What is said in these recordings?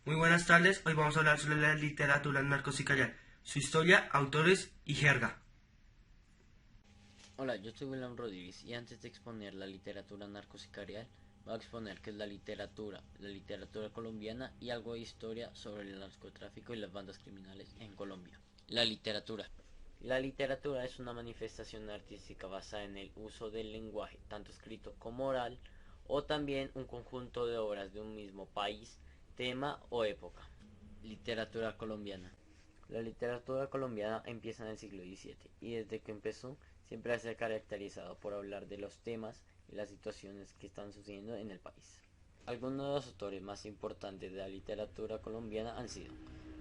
Muy buenas tardes, hoy vamos a hablar sobre la literatura narcosicarial, su historia, autores y jerga. Hola, yo soy William Rodríguez y antes de exponer la literatura narcosicarial, voy a exponer qué es la literatura colombiana y algo de historia sobre el narcotráfico y las bandas criminales en Colombia. La literatura. La literatura es una manifestación artística basada en el uso del lenguaje, tanto escrito como oral, o también un conjunto de obras de un mismo país, tema o época. Literatura colombiana. La literatura colombiana empieza en el siglo XVII y desde que empezó siempre se ha caracterizado por hablar de los temas y las situaciones que están sucediendo en el país. Algunos de los autores más importantes de la literatura colombiana han sido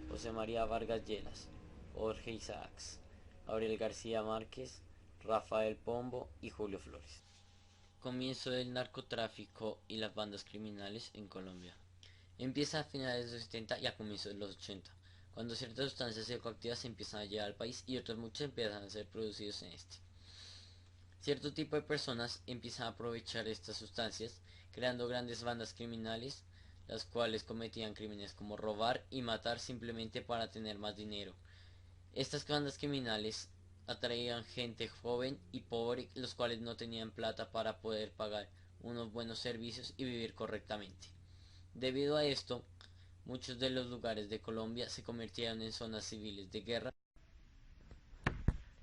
José María Vargas Lleras, Jorge Isaacs, Gabriel García Márquez, Rafael Pombo y Julio Flores. Comienzo del narcotráfico y las bandas criminales en Colombia. Empieza a finales de los 70 y a comienzos de los 80, cuando ciertas sustancias psicoactivas se empiezan a llegar al país y otras muchas empiezan a ser producidos en este. Cierto tipo de personas empiezan a aprovechar estas sustancias, creando grandes bandas criminales, las cuales cometían crímenes como robar y matar simplemente para tener más dinero. Estas bandas criminales atraían gente joven y pobre, los cuales no tenían plata para poder pagar unos buenos servicios y vivir correctamente. Debido a esto, muchos de los lugares de Colombia se convirtieron en zonas civiles de guerra.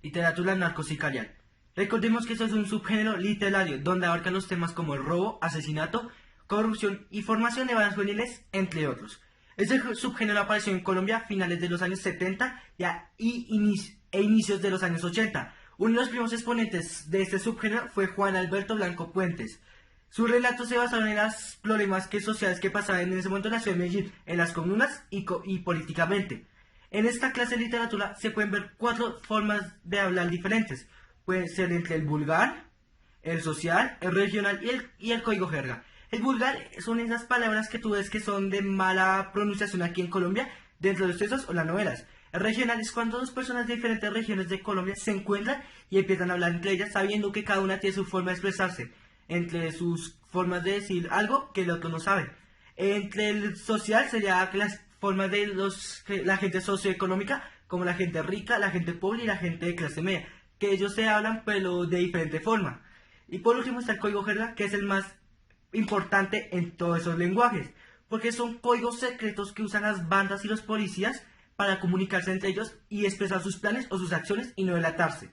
Literatura narcosicarial. Recordemos que esto es un subgénero literario donde abarca los temas como el robo, asesinato, corrupción y formación de bandas juveniles, entre otros. Este subgénero apareció en Colombia a finales de los años 70 e inicios de los años 80. Uno de los primeros exponentes de este subgénero fue Juan Alberto Blanco Puentes. Sus relatos se basaron en los problemas sociales que pasaban en ese momento en la ciudad de Medellín, en las comunas y políticamente. En esta clase de literatura se pueden ver 4 formas de hablar diferentes. Puede ser entre el vulgar, el social, el regional y el código jerga. El vulgar son esas palabras que tú ves que son de mala pronunciación aquí en Colombia, dentro de los textos o las novelas. El regional es cuando dos personas de diferentes regiones de Colombia se encuentran y empiezan a hablar entre ellas sabiendo que cada una tiene su forma de expresarse, entre sus formas de decir algo que el otro no sabe. Entre el social sería las formas de la gente socioeconómica, como la gente rica, la gente pobre y la gente de clase media, que ellos se hablan pero de diferente forma. Y por último está el código jerga, que es el más importante en todos esos lenguajes, porque son códigos secretos que usan las bandas y los policías para comunicarse entre ellos y expresar sus planes o sus acciones y no delatarse.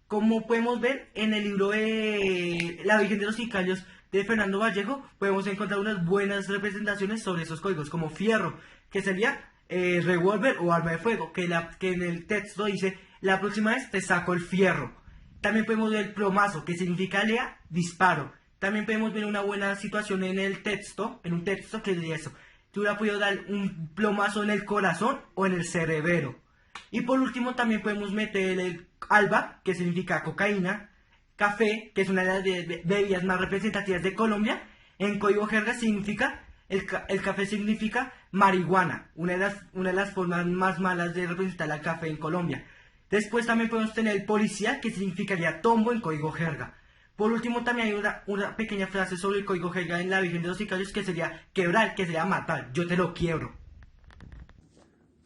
Como podemos ver en el libro de La Virgen de los Sicarios de Fernando Vallejo, podemos encontrar unas buenas representaciones sobre esos códigos, como fierro, que sería revólver o arma de fuego, que en el texto dice, la próxima vez te saco el fierro. También podemos ver plomazo, que significa lea, disparo. También podemos ver una buena situación en el texto, en un texto que dice eso. Tú le podido dar un plomazo en el corazón o en el cerebelo. Y por último también podemos meter el alba, que significa cocaína, café, que es una de las bebidas más representativas de Colombia. En código jerga significa, el café significa marihuana, una de las formas más malas de representar al café en Colombia. Después también podemos tener el policía, que significaría tombo en código jerga. Por último también hay una pequeña frase sobre el código jerga en La Virgen de los Sicarios, que sería quebrar, que sería matar, yo te lo quiebro.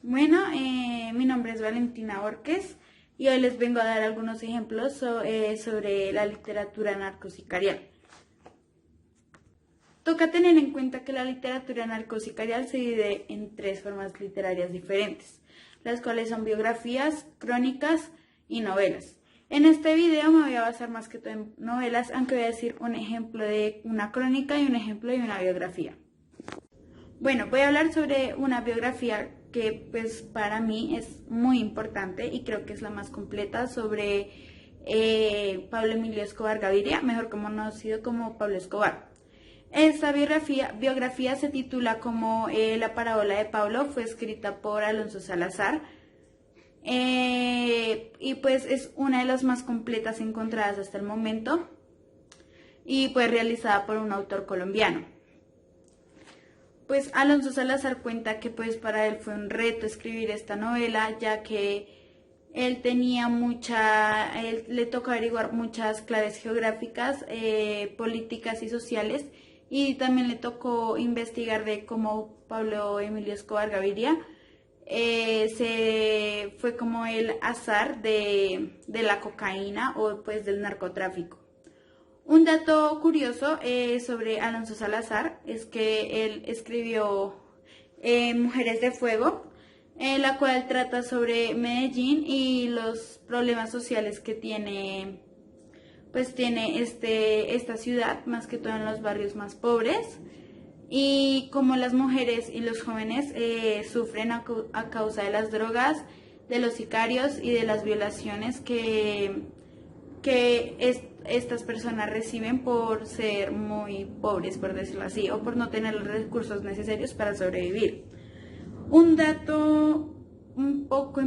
Bueno, mi nombre es Valentina Borges y hoy les vengo a dar algunos ejemplos sobre la literatura narcosicarial. Toca tener en cuenta que la literatura narcosicarial se divide en 3 formas literarias diferentes, las cuales son biografías, crónicas y novelas. En este video me voy a basar más que todo en novelas, aunque voy a decir un ejemplo de una crónica y un ejemplo de una biografía. Bueno, voy a hablar sobre una biografía que pues para mí es muy importante y creo que es la más completa sobre Pablo Emilio Escobar Gaviria, mejor conocido como Pablo Escobar. Esta biografía se titula como La parábola de Pablo, fue escrita por Alonso Salazar y pues es una de las más completas encontradas hasta el momento y pues realizada por un autor colombiano. Pues Alonso Salazar cuenta que pues para él fue un reto escribir esta novela, ya que él le tocó averiguar muchas claves geográficas, políticas y sociales y también le tocó investigar de cómo Pablo Emilio Escobar Gaviria se fue como el azar de la cocaína o pues del narcotráfico. Un dato curioso sobre Alonso Salazar es que él escribió Mujeres de Fuego, la cual trata sobre Medellín y los problemas sociales que tiene esta ciudad, más que todo en los barrios más pobres, y como las mujeres y los jóvenes sufren a causa de las drogas, de los sicarios y de las violaciones que estas personas reciben por ser muy pobres, por decirlo así, o por no tener los recursos necesarios para sobrevivir. Un dato un poco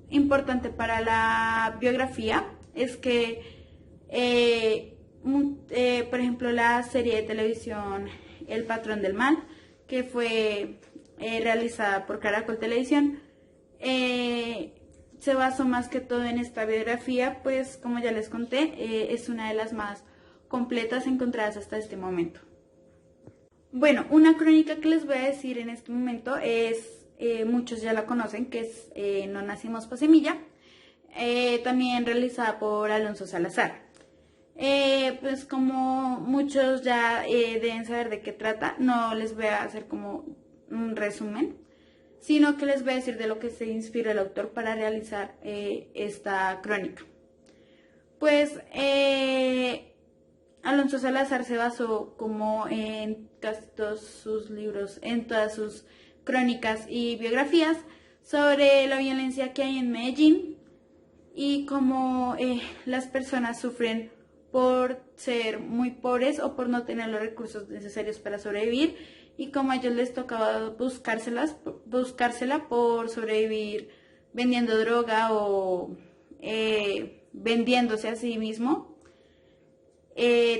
importante para la biografía es que, por ejemplo, la serie de televisión El Patrón del Mal, que fue realizada por Caracol Televisión, se basó más que todo en esta biografía, pues como ya les conté, es una de las más completas encontradas hasta este momento. Bueno, una crónica que les voy a decir en este momento es, muchos ya la conocen, que es No nacimos pa' semilla, también realizada por Alonso Salazar. Pues como muchos ya deben saber de qué trata, no les voy a hacer como un resumen, sino que les voy a decir de lo que se inspiró el autor para realizar esta crónica. Pues Alonso Salazar se basó como en casi todos sus libros, en todas sus crónicas y biografías sobre la violencia que hay en Medellín y cómo las personas sufren por ser muy pobres o por no tener los recursos necesarios para sobrevivir y cómo a ellos les tocaba buscársela por sobrevivir vendiendo droga o vendiéndose a sí mismo.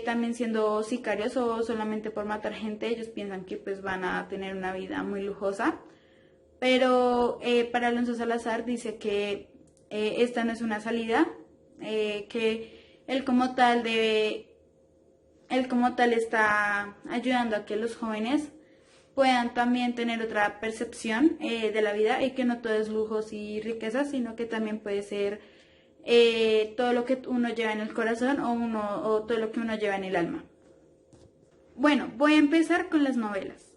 También siendo sicarios o solamente por matar gente, ellos piensan que pues van a tener una vida muy lujosa, pero para Alonso Salazar dice que esta no es una salida, que él como tal está ayudando a que los jóvenes puedan también tener otra percepción de la vida y que no todo es lujos y riquezas, sino que también puede ser todo lo que uno lleva en el corazón o todo lo que uno lleva en el alma. Bueno, voy a empezar con las novelas.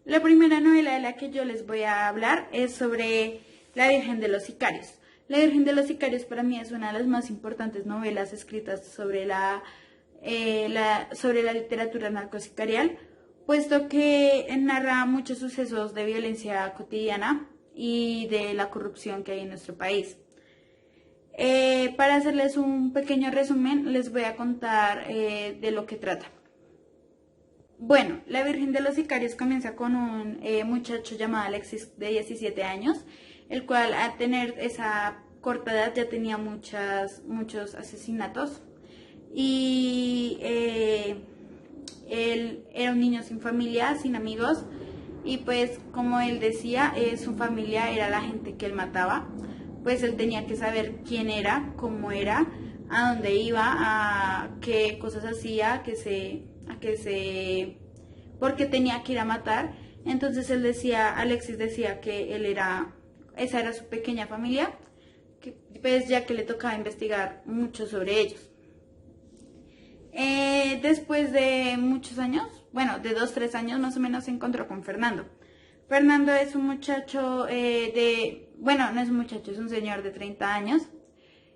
La primera novela de la que yo les voy a hablar es sobre La Virgen de los Sicarios. La Virgen de los Sicarios para mí es una de las más importantes novelas escritas sobre la literatura narcosicarial, puesto que narra muchos sucesos de violencia cotidiana y de la corrupción que hay en nuestro país. Para hacerles un pequeño resumen, les voy a contar de lo que trata. Bueno, La Virgen de los Sicarios comienza con un muchacho llamado Alexis de 17 años, el cual al tener esa corta edad ya tenía muchos asesinatos y él era un niño sin familia, sin amigos y pues como él decía, su familia era la gente que él mataba. Pues él tenía que saber quién era, cómo era, a dónde iba, a qué cosas hacía, porque tenía que ir a matar. Entonces Alexis decía que esa era su pequeña familia, pues ya que le tocaba investigar mucho sobre ellos. Después de muchos años, bueno, de 2-3 años más o menos, se encontró con Fernando. Fernando es un muchacho no es un muchacho, es un señor de 30 años,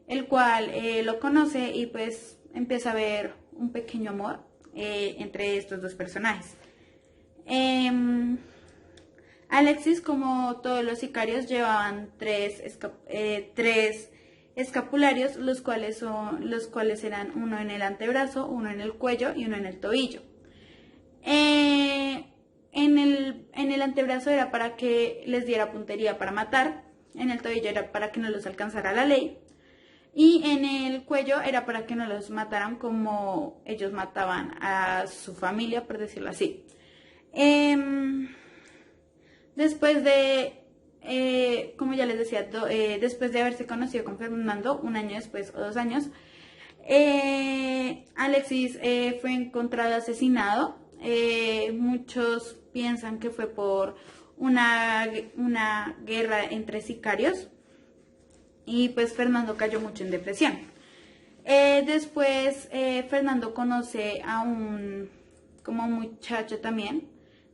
el cual lo conoce y pues empieza a ver un pequeño amor entre estos dos personajes. Alexis, como todos los sicarios, llevaban tres escapularios, los cuales eran uno en el antebrazo, uno en el cuello y uno en el tobillo. En el antebrazo era para que les diera puntería para matar, en el tobillo era para que no los alcanzara la ley y en el cuello era para que no los mataran como ellos mataban a su familia, por decirlo así. Después como ya les decía, después de haberse conocido con Fernando, un año después o 2 años, Alexis fue encontrado asesinado. Muchos piensan que fue por una guerra entre sicarios y pues Fernando cayó mucho en depresión. Después Fernando conoce a un muchacho también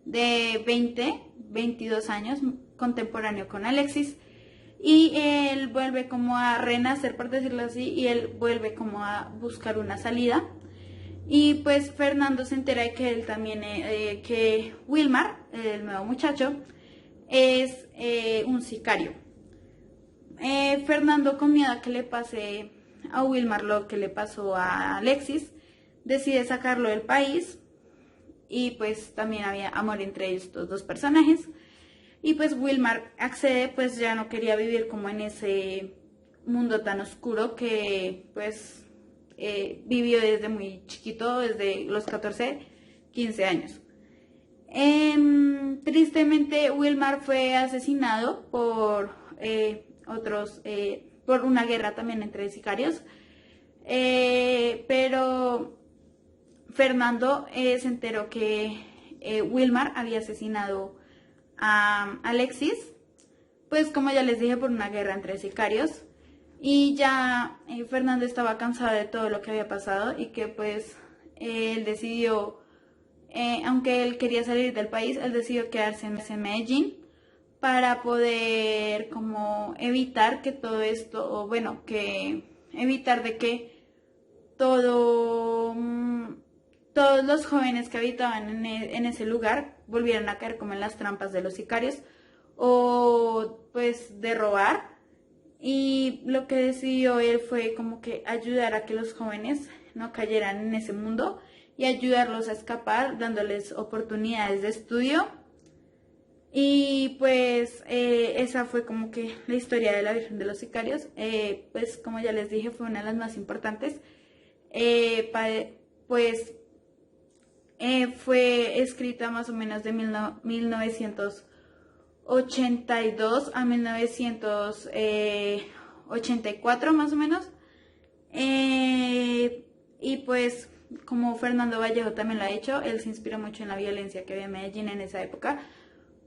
de 22 años, contemporáneo con Alexis, y él vuelve como a renacer, por decirlo así, y él vuelve como a buscar una salida. Y pues Fernando se entera de que él también, que Wilmar, el nuevo muchacho, es un sicario. Fernando, con miedo a que le pase a Wilmar lo que le pasó a Alexis, decide sacarlo del país, y pues también había amor entre estos dos personajes. Y pues Wilmar accede, pues ya no quería vivir como en ese mundo tan oscuro que pues vivió desde muy chiquito, desde los 14, 15 años. Tristemente Wilmar fue asesinado por por una guerra también entre sicarios, pero Fernando se enteró que Wilmar había asesinado a Alexis, pues como ya les dije, por una guerra entre sicarios. Y ya Fernando estaba cansado de todo lo que había pasado y que pues él decidió, aunque él quería salir del país, él decidió quedarse en Medellín para poder como evitar que todo esto, o bueno, que evitar de que todos los jóvenes que habitaban en ese lugar volvieran a caer como en las trampas de los sicarios o pues de robar. Y lo que decidió él fue como que ayudar a que los jóvenes no cayeran en ese mundo y ayudarlos a escapar, dándoles oportunidades de estudio. Y pues esa fue como que la historia de la Virgen de los Sicarios. Pues como ya les dije, fue una de las más importantes. Fue escrita más o menos de 1982 a 1984 más o menos. Y pues como Fernando Vallejo también lo ha hecho, él se inspiró mucho en la violencia que había en Medellín en esa época.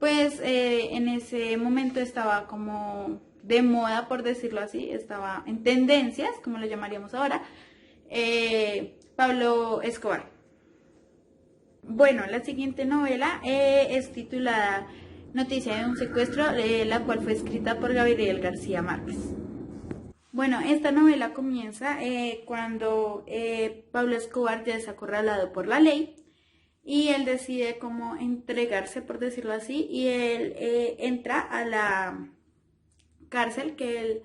Pues en ese momento estaba como de moda, por decirlo así, estaba en tendencias, como lo llamaríamos ahora, Pablo Escobar. Bueno, la siguiente novela es titulada Noticia de un secuestro, la cual fue escrita por Gabriel García Márquez. Bueno, esta novela comienza cuando Pablo Escobar ya es acorralado por la ley y él decide como entregarse, por decirlo así, y él entra a la cárcel que él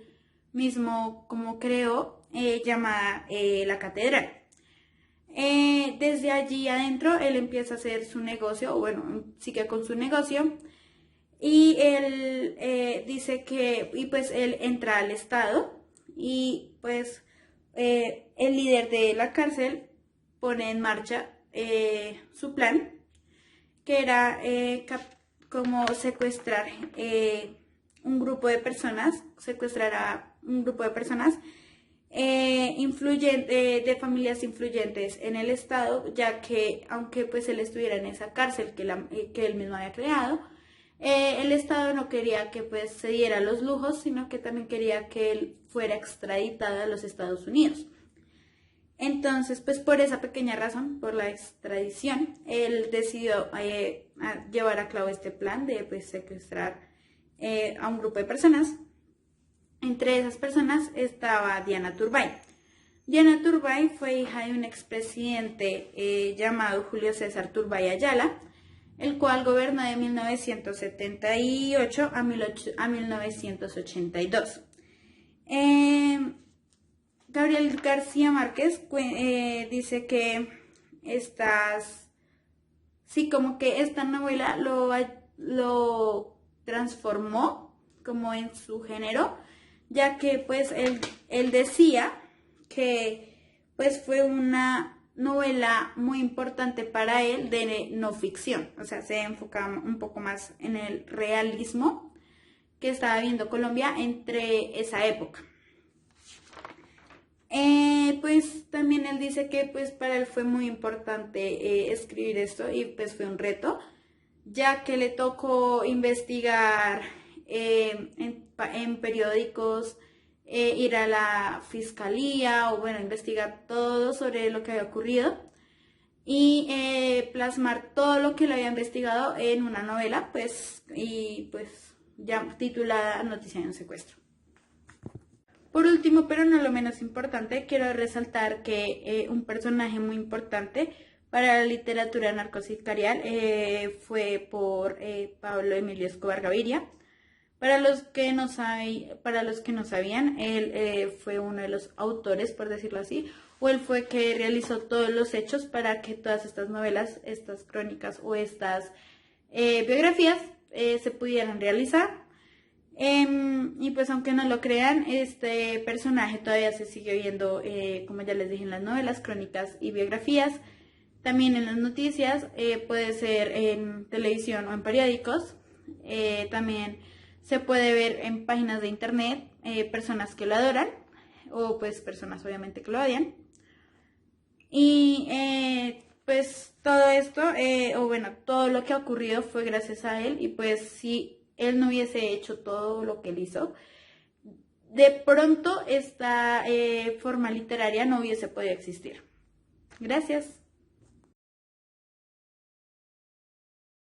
mismo como creó, llamada La Catedral. Desde allí adentro él empieza a hacer su negocio, o bueno, sigue con su negocio, y él dice que, y pues él entra al Estado, y pues el líder de la cárcel pone en marcha su plan, que era como secuestrar un grupo de personas, secuestrar a un grupo de personas de familias influyentes en el Estado, ya que aunque pues él estuviera en esa cárcel que él mismo había creado, el Estado no quería que pues se diera los lujos, sino que también quería que él fuera extraditado a los Estados Unidos. Entonces, pues por esa pequeña razón, por la extradición, él decidió llevar a cabo este plan de pues secuestrar a un grupo de personas. Entre esas personas estaba Diana Turbay. Diana Turbay fue hija de un expresidente llamado Julio César Turbay Ayala, el cual gobernó de 1978 a 1982. Gabriel García Márquez dice que como que esta novela lo transformó como en su género, ya que pues él decía que pues fue una novela muy importante para él de no ficción, o sea, se enfocaba un poco más en el realismo que estaba viviendo Colombia entre esa época. Pues también él dice que pues para él fue muy importante escribir esto y pues fue un reto, ya que le tocó investigar en periódicos, ir a la fiscalía o bueno, investigar todo sobre lo que había ocurrido y plasmar todo lo que él había investigado en una novela, pues, y pues ya titulada Noticia de un secuestro. Por último, pero no lo menos importante, quiero resaltar que un personaje muy importante para la literatura narcosicarial fue por Pablo Emilio Escobar Gaviria. Para los que no sabían, él fue uno de los autores, por decirlo así, o él fue que realizó todos los hechos para que todas estas novelas, estas crónicas o estas biografías se pudieran realizar. Y pues aunque no lo crean, este personaje todavía se sigue viendo, como ya les dije, en las novelas, crónicas y biografías, también en las noticias, puede ser en televisión o en periódicos, también se puede ver en páginas de internet, personas que lo adoran o pues personas obviamente que lo odian. Y pues todo esto, o bueno, todo lo que ha ocurrido fue gracias a él y pues si él no hubiese hecho todo lo que él hizo, de pronto esta forma literaria no hubiese podido existir. Gracias.